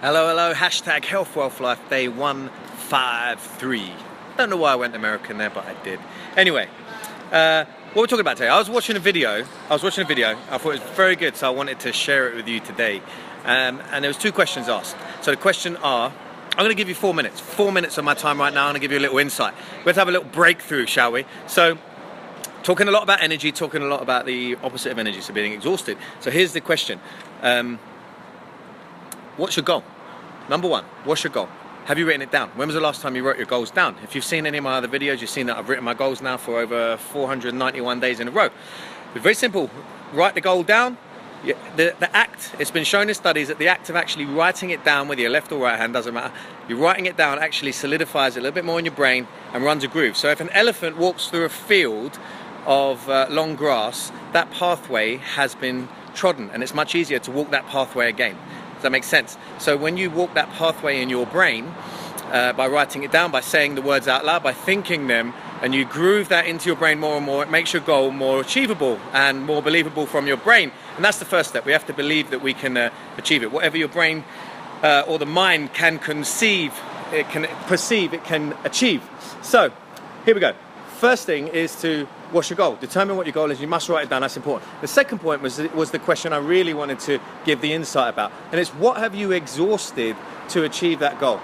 Hello, hello, hashtag Health Wealth Life Day153. Don't know why I went American there, but I did. Anyway, what we're talking about today, I was watching a video, I thought it was very good, so I wanted to share it with you today. And there was two questions asked. So the question are, I'm going to give you 4 minutes. 4 minutes of my time right now, I'm going to give you a little insight. Let's have a little breakthrough, shall we? So, talking a lot about energy, talking a lot about the opposite of energy, so being exhausted. So here's the question. What's your goal? Number one, what's your goal? Have you written it down? When was the last time you wrote your goals down? If you've seen any of my other videos, you've seen that I've written my goals now for over 491 days in a row. It's very simple. Write the goal down. The act, it's been shown in studies that the act of actually writing it down, whether your left or right hand, doesn't matter. You're writing it down actually solidifies it a little bit more in your brain and runs a groove. So if an elephant walks through a field of long grass, that pathway has been trodden, and it's much easier to walk that pathway again. Does that make sense? So when you walk that pathway in your brain, by writing it down, by saying the words out loud, by thinking them, and you groove that into your brain more and more, it makes your goal more achievable and more believable from your brain. And that's the first step. We have to believe that we can achieve it. Whatever your brain or the mind can conceive, it can perceive, it can achieve. So here we go. First thing is to, what's your goal? Determine what your goal is. You must write it down. That's important. The second point was the question I really wanted to give the insight about, and it's what have you exhausted to achieve that goal?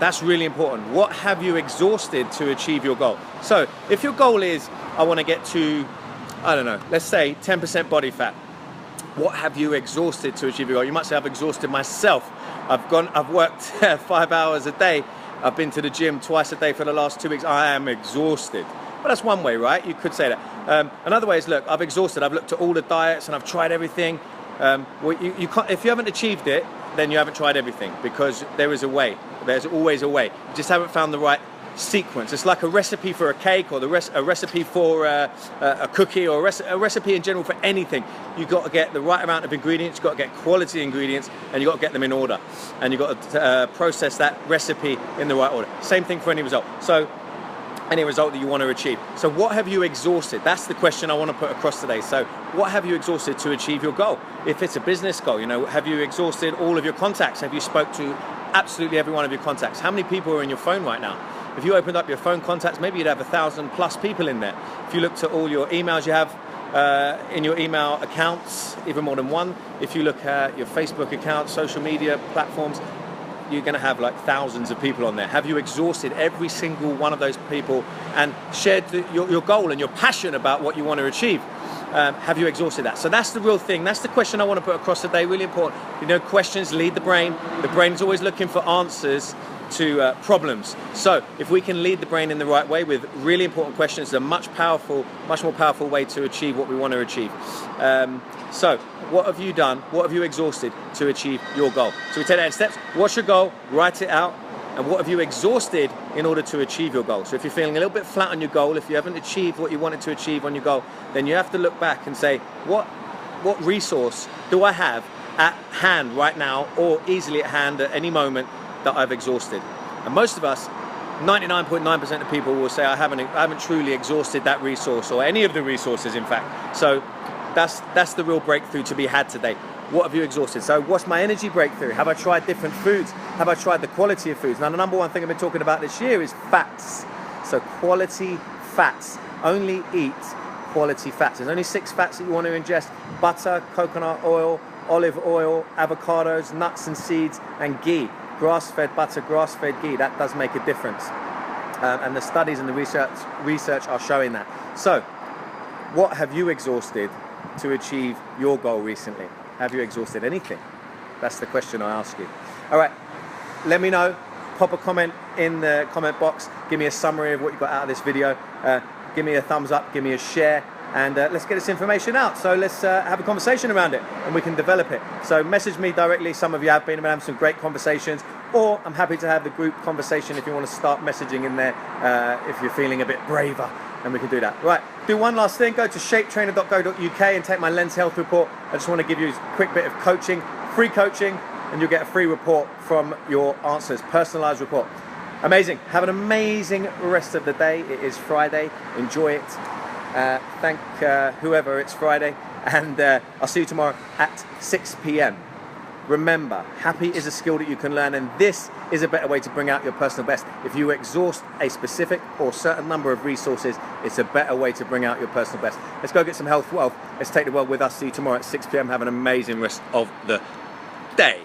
That's really important. What have you exhausted to achieve your goal? So if your goal is, I want to get to, I don't know, let's say 10% body fat. What have you exhausted to achieve your goal? You might say, I've exhausted myself. I've worked 5 hours a day. I've been to the gym twice a day for the last 2 weeks. I am exhausted. But that's one way, right? You could say that. Another way is, look, I've exhausted. I've looked at all the diets and I've tried everything. Well, you can't, if you haven't achieved it, then you haven't tried everything, because there is a way. There's always a way. You just haven't found the right sequence. It's like a recipe for a cake, or a recipe for a cookie, or a recipe in general for anything. You've got to get the right amount of ingredients, you've got to get quality ingredients, and you've got to get them in order. And you've got to process that recipe in the right order. Same thing for any result. So any result that you want to achieve. So what have you exhausted? That's the question I want to put across today. So what have you exhausted to achieve your goal? If it's a business goal, have you exhausted all of your contacts? Have you spoke to absolutely every one of your contacts? How many people are in your phone right now? If you opened up your phone contacts, maybe you'd have 1,000+ people in there. If you looked at all your emails you have in your email accounts, even more than one. If you look at your Facebook account, social media platforms, you're going to have like thousands of people on there. Have you exhausted every single one of those people and shared your goal and your passion about what you want to achieve? Have you exhausted that? So that's the real thing. That's the question I want to put across today. Really important. Questions lead the brain. The brain's always looking for answers to problems. So if we can lead the brain in the right way with really important questions, it's a much more powerful way to achieve what we want to achieve. So what have you done? What have you exhausted to achieve your goal? So we take that in steps. What's your goal? Write it out. And what have you exhausted in order to achieve your goal? So if you're feeling a little bit flat on your goal, if you haven't achieved what you wanted to achieve on your goal, then you have to look back and say, what resource do I have at hand right now, or easily at hand at any moment, that I've exhausted? And most of us, 99.9% of people will say, I haven't truly exhausted that resource, or any of the resources, in fact. So that's the real breakthrough to be had today. What have you exhausted? So what's my energy breakthrough? Have I tried different foods? Have I tried the quality of foods? Now, the number one thing I've been talking about this year is fats. So quality fats. Only eat quality fats. There's only 6 fats that you want to ingest: butter, coconut oil, olive oil, avocados, nuts and seeds, and ghee. Grass-fed butter, grass-fed ghee. That does make a difference. And the studies and the research are showing that. So what have you exhausted to achieve your goal recently? Have you exhausted anything? That's the question I ask you. All right, let me know. Pop a comment in the comment box. Give me a summary of what you got out of this video. Give me a thumbs up, give me a share, and let's get this information out. So let's have a conversation around it, and we can develop it. So message me directly. Some of you have been having some great conversations, or I'm happy to have the group conversation if you want to start messaging in there, if you're feeling a bit braver, and we can do that. Right, do one last thing. Go to shapetrainer.co.uk and take my Lens Health report. I just want to give you a quick bit of coaching, free coaching, and you'll get a free report from your answers, personalized report. Amazing. Have an amazing rest of the day. It is Friday. Enjoy it. Thank whoever it's Friday, and I'll see you tomorrow at 6 p.m. Remember, happy is a skill that you can learn, and this is a better way to bring out your personal best. If you exhaust a specific or certain number of resources, it's a better way to bring out your personal best. Let's go get some health wealth. Let's take the world with us. See you tomorrow at 6 p.m. Have an amazing rest of the day.